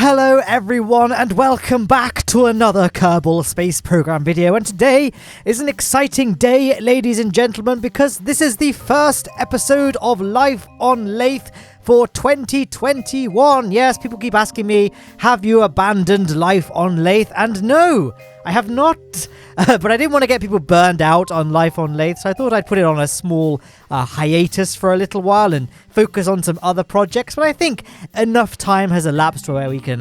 Hello everyone and welcome back to another Kerbal Space Program video, and today is an exciting day, ladies and gentlemen, because this is the first episode of Life on Laythe for 2021. Yes, people keep asking me, have you abandoned life on Laythe? And no, I have not, but I didn't want to get people burned out on life on Laythe, so I thought I'd put it on a small hiatus for a little while and focus on some other projects. But I think enough time has elapsed where we can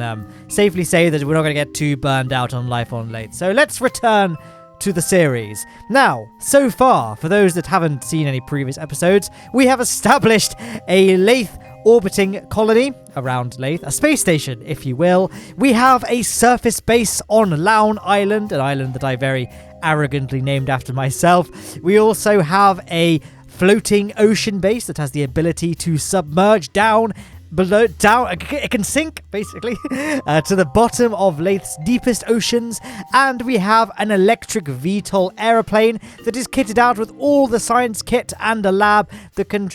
safely say that we're not going to get too burned out on life on Laythe. So let's return to the series. Now, so far, for those that haven't seen any previous episodes, we have established a Laythe orbiting colony around Laythe, a space station, if you will. We have a surface base on Lowne Island, an island that I very arrogantly named after myself. We also have a floating ocean base that has the ability to submerge down, it can sink, basically, to the bottom of Laythe's deepest oceans. And we have an electric VTOL aeroplane that is kitted out with all the science kit and a lab that can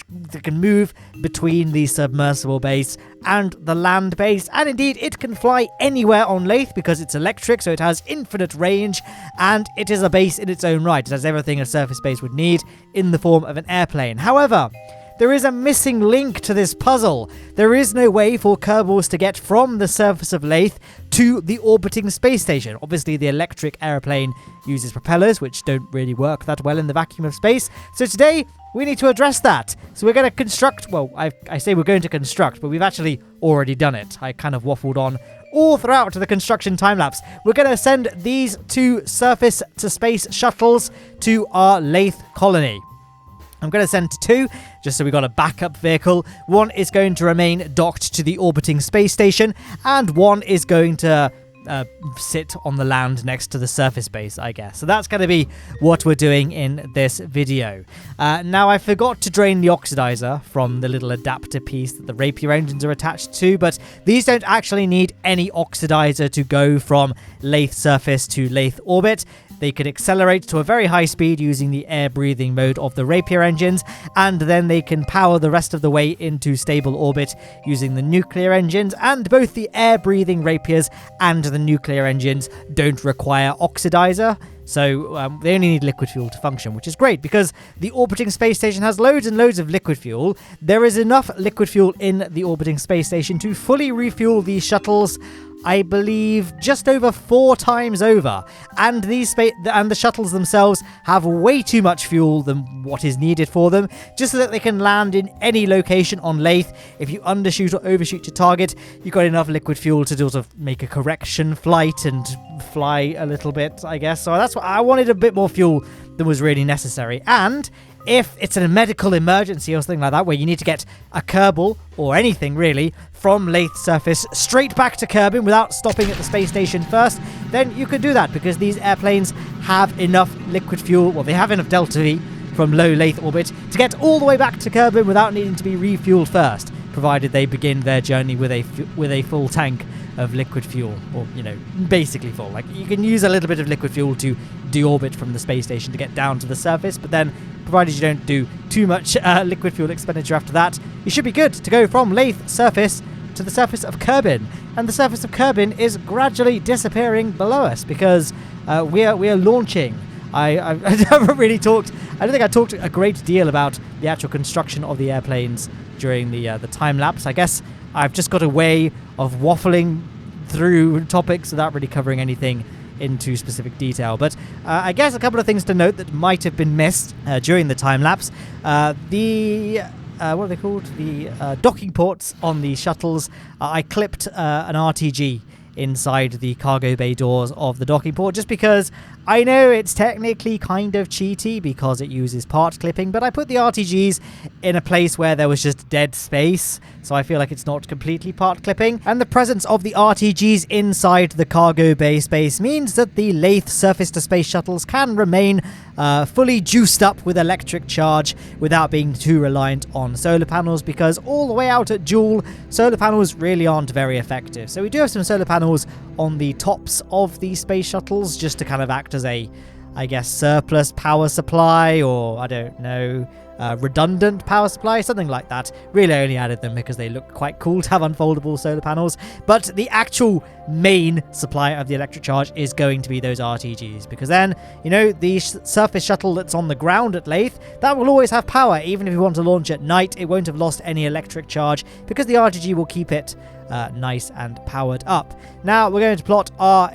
move between the submersible base and the land base. And indeed, it can fly anywhere on Laythe because it's electric, so it has infinite range, and it is a base in its own right. It has everything a surface base would need in the form of an airplane. However, there is a missing link to this puzzle. There is no way for Kerbals to get from the surface of Laythe to the orbiting space station. Obviously, the electric aeroplane uses propellers, which don't really work that well in the vacuum of space. So today, we need to address that. So we're going to construct, well, I say we're going to construct, but we've actually already done it. I kind of waffled on all throughout the construction time-lapse. We're going to send these two surface-to-space shuttles to our Laythe colony. I'm going to send two, just so we've got a backup vehicle. One is going to remain docked to the orbiting space station, and one is going to sit on the land next to the surface base, I guess. So that's going to be what we're doing in this video. Now, I forgot to drain the oxidizer from the little adapter piece that the Rapier engines are attached to, but these don't actually need any oxidizer to go from Laythe surface to Laythe orbit. They could accelerate to a very high speed using the air-breathing mode of the Rapier engines, and then they can power the rest of the way into stable orbit using the nuclear engines, and both the air-breathing Rapiers and the nuclear engines don't require oxidizer. So they only need liquid fuel to function, which is great because the orbiting space station has loads and loads of liquid fuel. There is enough liquid fuel in the orbiting space station to fully refuel these shuttles, I believe, just over 4 times over. And the shuttles themselves have way too much fuel than what is needed for them, just so that they can land in any location on Laythe. If you undershoot or overshoot your target, you've got enough liquid fuel to sort of make a correction flight and fly a little bit, I guess. So that's what I wanted, a bit more fuel than was really necessary. And if it's a medical emergency or something like that, where you need to get a Kerbal, or anything really, from Laythe surface straight back to Kerbin without stopping at the space station first, then you can do that because these airplanes have enough liquid fuel, well, they have enough Delta V from low Laythe orbit to get all the way back to Kerbin without needing to be refueled first, provided they begin their journey with a full tank of liquid fuel, or, you know, basically full. Like, you can use a little bit of liquid fuel to deorbit from the space station to get down to the surface, but then, provided you don't do too much liquid fuel expenditure after that, you should be good to go from Laythe surface to the surface of Kerbin. And the surface of Kerbin is gradually disappearing below us because we are launching. I haven't really talked. I don't think I talked a great deal about the actual construction of the airplanes during the time lapse. I guess I've just got a way of waffling through topics without really covering anything into specific detail. But I guess a couple of things to note that might have been missed during the time lapse. What are they called? The docking ports on the shuttles. I clipped an RTG inside the cargo bay doors of the docking port, just because I know it's technically kind of cheaty because it uses part clipping, but I put the RTGs in a place where there was just dead space, so I feel like it's not completely part clipping. And the presence of the RTGs inside the cargo bay space means that the Laythe surface-to-space shuttles can remain fully juiced up with electric charge without being too reliant on solar panels, because all the way out at Joule, solar panels really aren't very effective. So we do have some solar panels on the tops of the space shuttles just to kind of act as a, I guess, surplus power supply, or I don't know, redundant power supply, something like that. Really only added them because they look quite cool to have unfoldable solar panels. But the actual main supply of the electric charge is going to be those RTGs, because then, you know, the surface shuttle that's on the ground at Laythe, that will always have power. Even if you want to launch at night, it won't have lost any electric charge because the RTG will keep it nice and powered up. Now we're going to plot our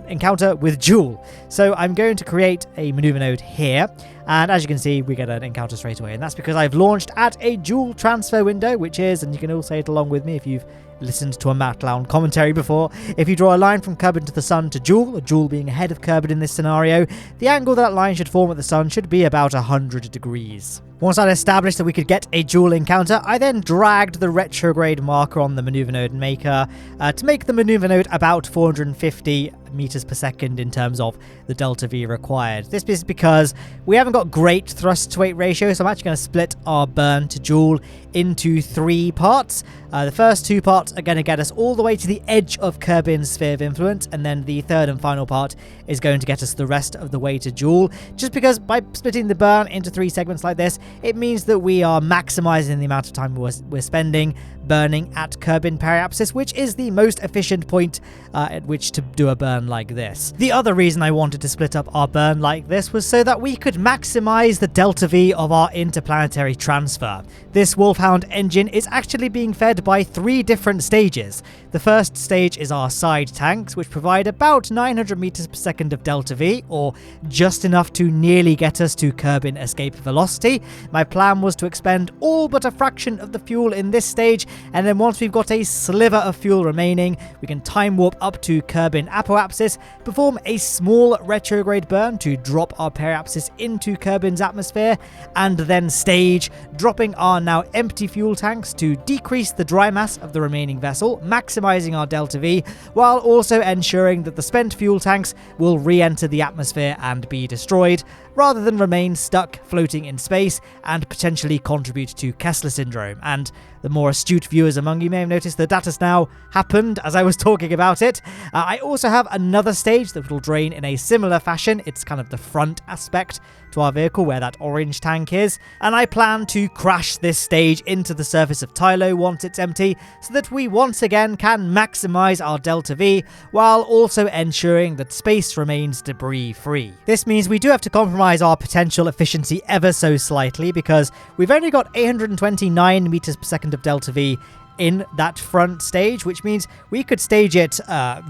encounter with Joule. So I'm going to create a maneuver node here, and as you can see, we get an encounter straight away, and that's because I've launched at a Joule transfer window, which is, and you can all say it along with me if you've listened to a Matt Lowne commentary before, if you draw a line from Kerbin to the sun to Joule, Joule being ahead of Kerbin in this scenario, the angle that line should form at the sun should be about 100 degrees. Once I'd established that we could get a Joule encounter, I then dragged the retrograde marker on the maneuver node maker to make the maneuver node about 450 meters per second in terms of the delta V required. This is because we haven't got great thrust to weight ratio, so I'm actually going to split our burn to Joule into 3 parts. The first 2 parts are going to get us all the way to the edge of Kerbin's sphere of influence, and then the third and final part is going to get us the rest of the way to Joule, just because by splitting the burn into 3 segments like this, it means that we are maximizing the amount of time we're spending burning at Kerbin periapsis, which is the most efficient point at which to do a burn like this. The other reason I wanted to split up our burn like this was so that we could maximize the delta V of our interplanetary transfer. This Wolfhound engine is actually being fed by 3 different stages. The first stage is our side tanks, which provide about 900 meters per second of delta V, or just enough to nearly get us to Kerbin escape velocity. My plan was to expend all but a fraction of the fuel in this stage, and then once we've got a sliver of fuel remaining, we can time warp up to Kerbin apoapsis, perform a small retrograde burn to drop our periapsis into Kerbin's atmosphere, and then stage, dropping our now empty fuel tanks to decrease the dry mass of the remaining vessel, maximizing our delta V, while also ensuring that the spent fuel tanks will re-enter the atmosphere and be destroyed, rather than remain stuck floating in space and potentially contribute to Kessler syndrome. And the more astute viewers among you may have noticed that has now happened as I was talking about it. I also have another stage that will drain in a similar fashion. It's kind of the front aspect to our vehicle where that orange tank is, and I plan to crash this stage into the surface of Tylo once it's empty, so that we once again can maximize our delta V while also ensuring that space remains debris free. This means we do have to compromise our potential efficiency ever so slightly, because we've only got 829 meters per second of delta V in that front stage, which means we could stage it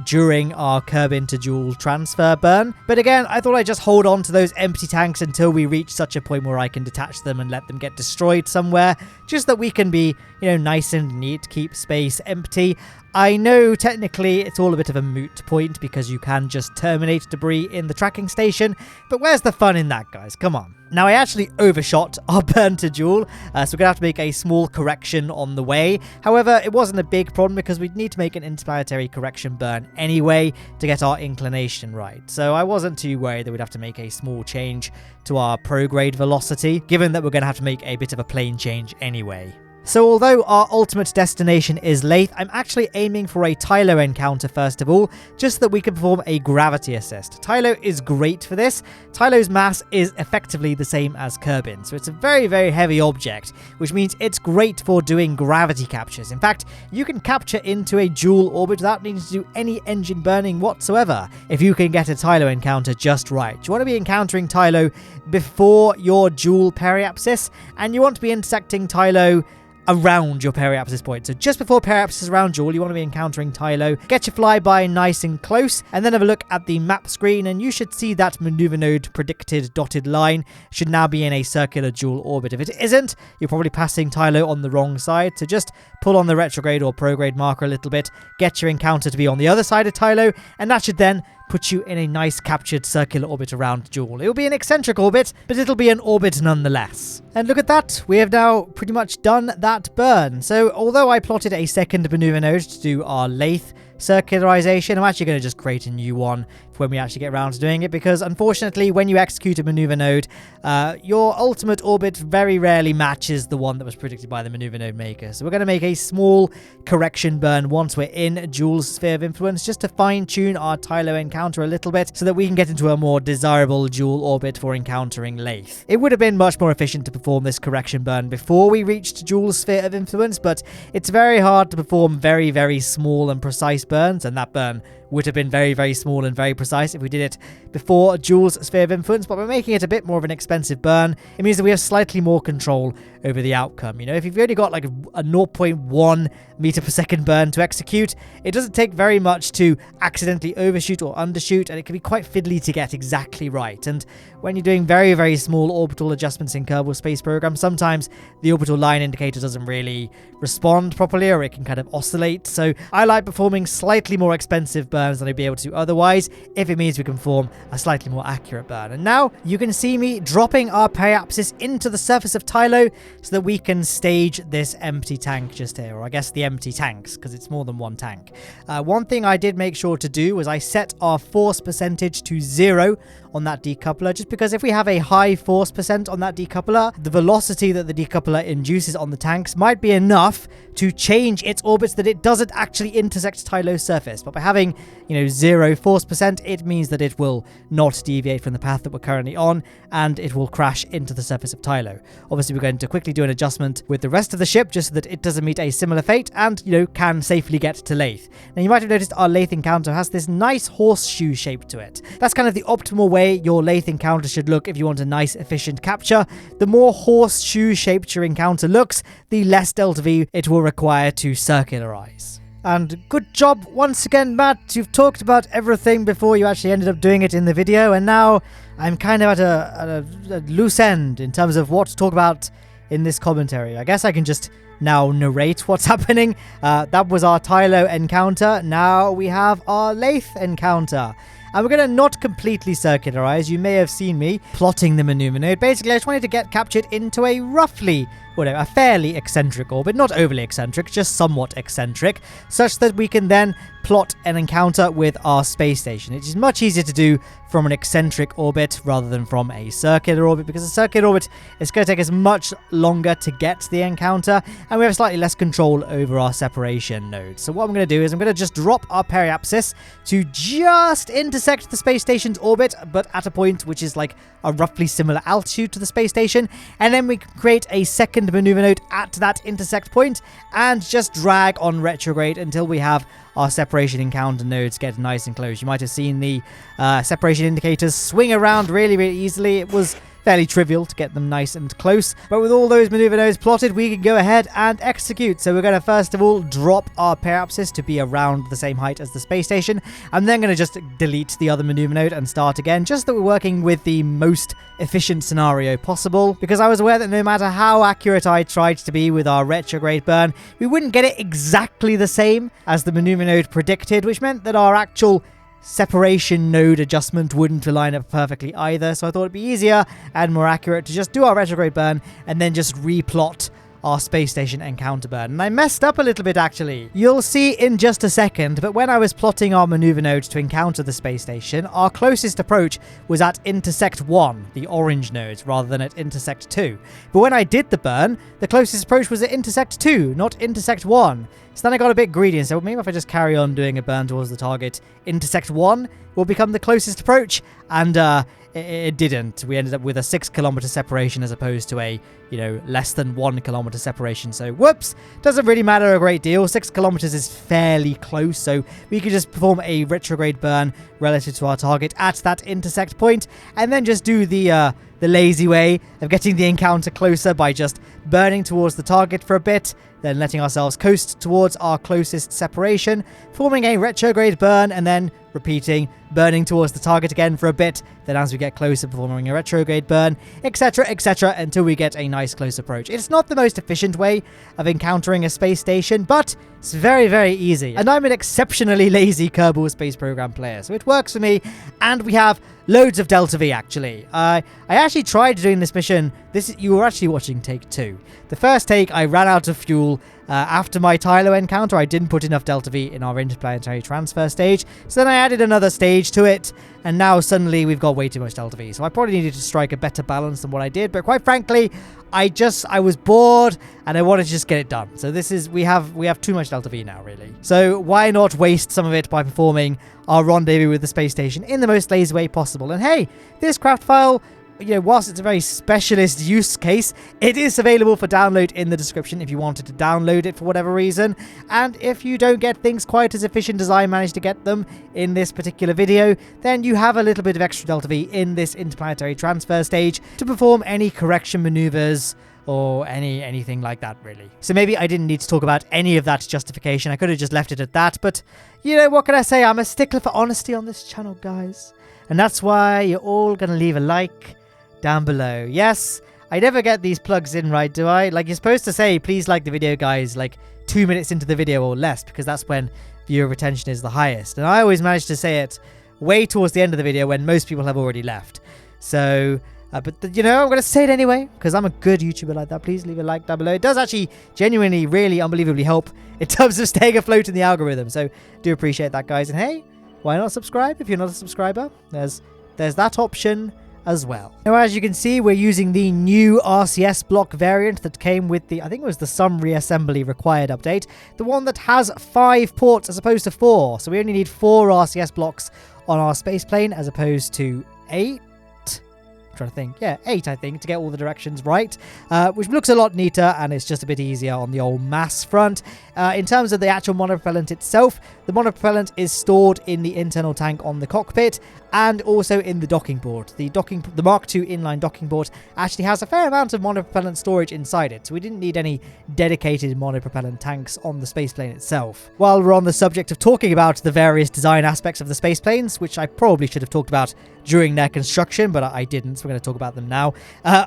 during our Kerbin to Joule transfer burn. But again, I thought I'd just hold on to those empty tanks until we reach such a point where I can detach them and let them get destroyed somewhere, just that we can be, you know, nice and neat, keep space empty. I know technically it's all a bit of a moot point because you can just terminate debris in the tracking station, but where's the fun in that, guys? Come on. Now, I actually overshot our burn to Joule, so we're going to have to make a small correction on the way. However, it wasn't a big problem because we'd need to make an interplanetary correction burn anyway to get our inclination right. So I wasn't too worried that we'd have to make a small change to our prograde velocity, given that we're going to have to make a bit of a plane change anyway. So although our ultimate destination is Laythe, I'm actually aiming for a Tylo encounter first of all, just so that we can perform a gravity assist. Tylo is great for this. Tylo's mass is effectively the same as Kerbin, so it's a very, very heavy object, which means it's great for doing gravity captures. In fact, you can capture into a Joule orbit without needing to do any engine burning whatsoever, if you can get a Tylo encounter just right. You want to be encountering Tylo before your Joule periapsis, and you want to be intersecting Tylo around your periapsis point. So just before periapsis around Joule, you want to be encountering Tylo. Get your flyby nice and close, and then have a look at the map screen, and you should see that maneuver node predicted dotted line should now be in a circular Joule orbit. If it isn't, you're probably passing Tylo on the wrong side, so just pull on the retrograde or prograde marker a little bit, get your encounter to be on the other side of Tylo, and that should then put you in a nice captured circular orbit around Joule. It will be an eccentric orbit, but it'll be an orbit nonetheless. And look at that, we have now pretty much done that burn. So although I plotted a second maneuver node to do our Laythe circularization, I'm actually going to just create a new one up when we actually get around to doing it, because unfortunately when you execute a maneuver node, your ultimate orbit very rarely matches the one that was predicted by the maneuver node maker. So we're going to make a small correction burn once we're in Jules' sphere of influence, just to fine-tune our Tylo encounter a little bit so that we can get into a more desirable dual orbit for encountering Laythe. It would have been much more efficient to perform this correction burn before we reached Jules' sphere of influence, but it's very hard to perform very, very small and precise burns, and that burn would have been very, very small and very precise if we did it before Jules' sphere of influence. But by making it a bit more of an expensive burn, it means that we have slightly more control over the outcome. You know, if you've only got like a 0.1 meter per second burn to execute, it doesn't take very much to accidentally overshoot or undershoot, and it can be quite fiddly to get exactly right. And when you're doing very, very small orbital adjustments in Kerbal Space Program, sometimes the orbital line indicator doesn't really respond properly, or it can kind of oscillate. So I like performing slightly more expensive burns than I'd be able to otherwise, if it means we can form a slightly more accurate burn. And now you can see me dropping our periapsis into the surface of Tylo so that we can stage this empty tank just here, or I guess the empty tanks, because it's more than one tank. One thing I did make sure to do was I set our force percentage to 0 on that decoupler, just because if we have a high force percent on that decoupler, the velocity that the decoupler induces on the tanks might be enough to change its orbit so that it doesn't actually intersect Tylo's surface. But by having, 0 force percent, it means that it will not deviate from the path that we're currently on, and it will crash into the surface of Tylo. Obviously, we're going to quickly do an adjustment with the rest of the ship just so that it doesn't meet a similar fate and, can safely get to Laythe. Now, you might have noticed our Laythe encounter has this nice horseshoe shape to it. That's kind of the optimal way your Laythe encounter should look if you want a nice, efficient capture. The more horseshoe-shaped your encounter looks, the less delta V it will require to circularize. And good job once again, Matt. You've talked about everything before you actually ended up doing it in the video, and now I'm kind of at a loose end in terms of what to talk about in this commentary. I guess I can just now narrate what's happening. That was our Tylo encounter. Now we have our Laythe encounter. And we're going to not completely circularize. You may have seen me plotting the maneuver node. Basically, I just wanted to get captured into a a fairly eccentric orbit. Not overly eccentric, just somewhat eccentric, such that we can then plot an encounter with our space station. It is much easier to do from an eccentric orbit rather than from a circular orbit, because a circular orbit is going to take us much longer to get the encounter, and we have slightly less control over our separation nodes. So what I'm going to do is I'm going to just drop our periapsis to just intersect the space station's orbit, but at a point which is like a roughly similar altitude to the space station, and then we can create a second maneuver node at that intersect point and just drag on retrograde until we have our separation encounter nodes get nice and close. You might have seen the separation indicators swing around really, really easily. It was fairly trivial to get them nice and close, but with all those maneuver nodes plotted, we can go ahead and execute. So we're going to first of all drop our periapsis to be around the same height as the space station. I'm then going to just delete the other maneuver node and start again, just that we're working with the most efficient scenario possible, because I was aware that no matter how accurate I tried to be with our retrograde burn, we wouldn't get it exactly the same as the maneuver node predicted, which meant that our actual separation node adjustment wouldn't line up perfectly either. So I thought it'd be easier and more accurate to just do our retrograde burn and then just replot our space station encounter burn. And I messed up a little bit, actually. You'll see in just a second, but when I was plotting our maneuver nodes to encounter the space station, our closest approach was at intersect 1, the orange nodes, rather than at intersect 2. But when I did the burn, the closest approach was at intersect 2, not intersect 1. So then I got a bit greedy and said, well, maybe if I just carry on doing a burn towards the target, intersect 1 will become the closest approach, and it didn't. We ended up with a 6 kilometer separation as opposed to a, less than 1 kilometer separation. So, whoops, doesn't really matter a great deal. 6 kilometers is fairly close, so we could just perform a retrograde burn relative to our target at that intersect point, and then just do the lazy way of getting the encounter closer by just burning towards the target for a bit, then letting ourselves coast towards our closest separation, forming a retrograde burn, and then repeating, burning towards the target again for a bit, then as we get closer, performing a retrograde burn, etc., etc., until we get a nice close approach. It's not the most efficient way of encountering a space station, but it's very, very easy. And I'm an exceptionally lazy Kerbal Space Program player, so it works for me, and we have loads of Delta V, actually. I actually tried doing this mission. You were actually watching take 2. The first take, I ran out of fuel, After my Tylo encounter, I didn't put enough Delta V in our interplanetary transfer stage, so then I added another stage to it, and now suddenly we've got way too much Delta V. So I probably needed to strike a better balance than what I did, but quite frankly, I was bored and I wanted to just get it done. So we have too much Delta V now, really. So why not waste some of it by performing our rendezvous with the space station in the most lazy way possible? And hey, this craft file, whilst it's a very specialist use case, it is available for download in the description if you wanted to download it for whatever reason. And if you don't get things quite as efficient as I managed to get them in this particular video, then you have a little bit of extra Delta V in this interplanetary transfer stage to perform any correction maneuvers or anything like that, really. So maybe I didn't need to talk about any of that justification. I could have just left it at that, but what can I say? I'm a stickler for honesty on this channel, guys. And that's why you're all going to leave a like down below. Yes, I never get these plugs in right, do I? Like, you're supposed to say, please like the video, guys, like 2 minutes into the video or less, because that's when viewer retention is the highest. And I always manage to say it way towards the end of the video when most people have already left. So, I'm going to say it anyway, because I'm a good YouTuber like that. Please leave a like down below. It does actually genuinely, really, unbelievably help in terms of staying afloat in the algorithm. So, do appreciate that, guys. And hey, why not subscribe if you're not a subscriber? There's that option as well. Now, as you can see, we're using the new RCS block variant that came with the, I think it was the some reassembly required update, the one that has 5 ports as opposed to 4. So we only need 4 RCS blocks on our space plane as opposed to 8. Trying to think. Yeah, 8, I think, to get all the directions right, which looks a lot neater, and it's just a bit easier on the old mass front. In terms of the actual monopropellant itself, the monopropellant is stored in the internal tank on the cockpit and also in the docking board. The Mark II inline docking board actually has a fair amount of monopropellant storage inside it, so we didn't need any dedicated monopropellant tanks on the spaceplane itself. While we're on the subject of talking about the various design aspects of the spaceplanes, which I probably should have talked about during their construction, but I didn't, so we're going to talk about them now.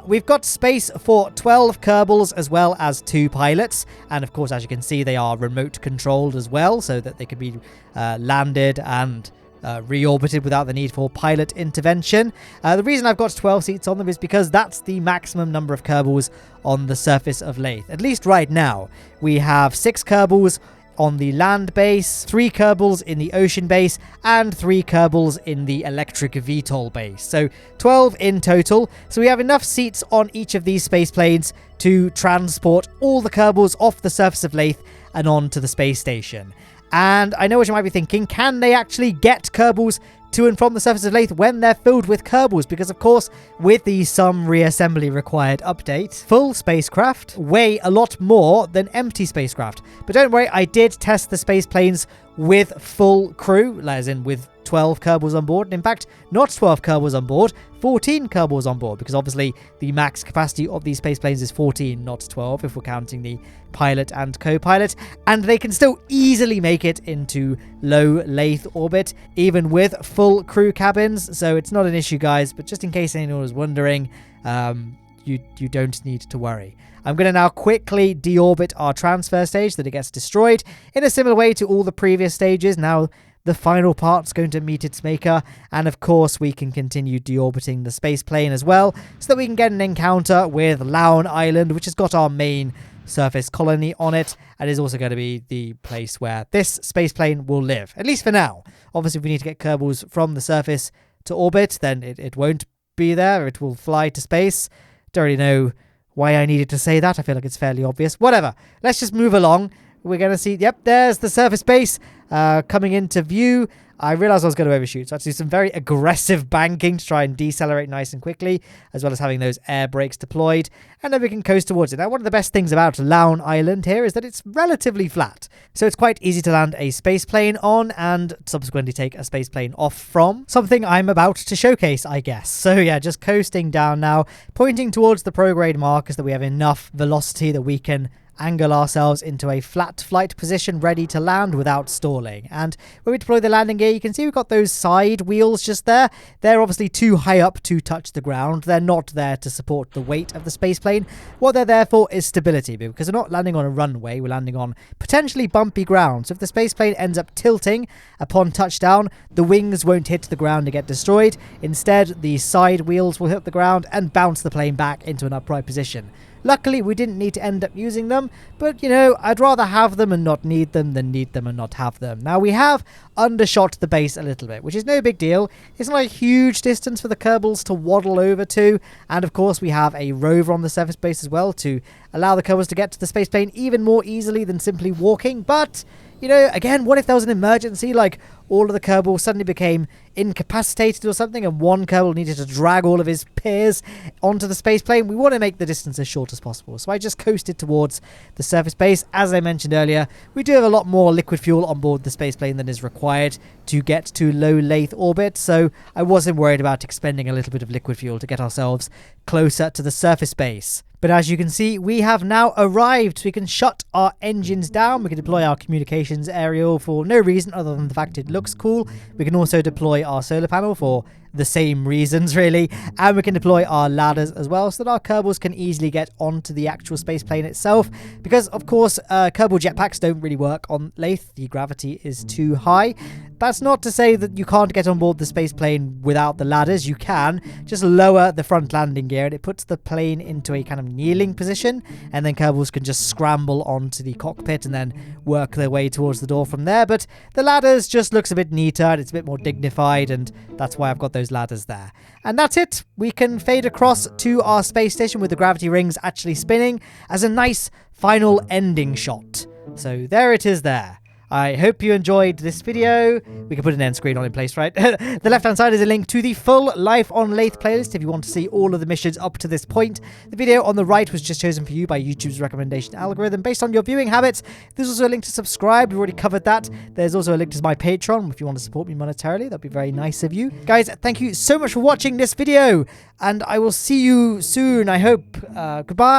We've got space for 12 Kerbals as well as 2 pilots, and of course, as you can see, they are remote controlled as well, so that they can be landed and reorbited without the need for pilot intervention. The reason I've got 12 seats on them is because that's the maximum number of Kerbals on the surface of Laythe. At least right now, we have 6 Kerbals on the land base, 3 Kerbals in the ocean base, and 3 Kerbals in the electric VTOL base. So 12 in total. So we have enough seats on each of these space planes to transport all the Kerbals off the surface of Laythe and onto the space station. And I know what you might be thinking, can they actually get Kerbals to and from the surface of Laythe when they're filled with Kerbals? Because of course, with the some reassembly required update, full spacecraft weigh a lot more than empty spacecraft. But don't worry, I did test the space planes with full crew, as in with 12 Kerbals on board. And in fact, not 12 Kerbals on board, 14 Kerbals on board, because obviously the max capacity of these space planes is 14, not 12, if we're counting the pilot and co-pilot. And they can still easily make it into low Laythe orbit, even with full crew cabins. So it's not an issue, guys, but just in case anyone was wondering, you don't need to worry. I'm going to now quickly deorbit our transfer stage so that it gets destroyed in a similar way to all the previous stages. Now, the final part's going to meet its maker, and of course we can continue deorbiting the space plane as well, so that we can get an encounter with Lowne Island, which has got our main surface colony on it, and is also going to be the place where this space plane will live, at least for now. Obviously, if we need to get Kerbals from the surface to orbit, then it won't be there. It will fly to space. Don't really know why I needed to say that. I feel like it's fairly obvious. Whatever. Let's just move along. We're going to see, yep, there's the surface base coming into view. I realized I was going to overshoot, so I had to do some very aggressive banking to try and decelerate nice and quickly, as well as having those air brakes deployed, and then we can coast towards it. Now, one of the best things about Lowne Island here is that it's relatively flat, so it's quite easy to land a space plane on and subsequently take a space plane off from, something I'm about to showcase, I guess. So yeah, just coasting down now, pointing towards the prograde markers that we have enough velocity that we can angle ourselves into a flat flight position ready to land without stalling. And when we deploy the landing gear, you can see we've got those side wheels just there. They're obviously too high up to touch the ground. They're not there to support the weight of the spaceplane. What they're there for is stability, because we're not landing on a runway, we're landing on potentially bumpy ground. So if the spaceplane ends up tilting upon touchdown, the wings won't hit the ground and get destroyed. Instead, the side wheels will hit the ground and bounce the plane back into an upright position. Luckily, we didn't need to end up using them, but, you know, I'd rather have them and not need them than need them and not have them. Now, we have undershot the base a little bit, which is no big deal. It's not a huge distance for the Kerbals to waddle over to, and of course, we have a rover on the surface base as well to allow the Kerbals to get to the space plane even more easily than simply walking, but... you know, again, what if there was an emergency, like all of the Kerbals suddenly became incapacitated or something, and one Kerbal needed to drag all of his peers onto the space plane? We want to make the distance as short as possible, so I just coasted towards the surface base. As I mentioned earlier, we do have a lot more liquid fuel on board the space plane than is required to get to low Laythe orbit, so I wasn't worried about expending a little bit of liquid fuel to get ourselves closer to the surface base. But as you can see, we have now arrived, so we can shut our engines down. We can deploy our communications aerial for no reason other than the fact it looks cool. We can also deploy our solar panel for the same reasons, really. And we can deploy our ladders as well, so that our Kerbals can easily get onto the actual space plane itself. Because, of course, Kerbal jetpacks don't really work on Laythe. The gravity is too high. That's not to say that you can't get on board the space plane without the ladders. You can. Just lower the front landing gear, and it puts the plane into a kind of kneeling position, and then Kerbals can just scramble onto the cockpit and then work their way towards the door from there. But the ladders just looks a bit neater, and it's a bit more dignified, and that's why I've got those ladders there. And that's it. We can fade across to our space station with the gravity rings actually spinning as a nice final ending shot. So there it is there. I hope you enjoyed this video. We can put an end screen on in place, right? The left-hand side is a link to the full Life on Laythe playlist if you want to see all of the missions up to this point. The video on the right was just chosen for you by YouTube's recommendation algorithm based on your viewing habits. There's also a link to subscribe. We've already covered that. There's also a link to my Patreon if you want to support me monetarily. That'd be very nice of you. Guys, thank you so much for watching this video, and I will see you soon, I hope. Goodbye.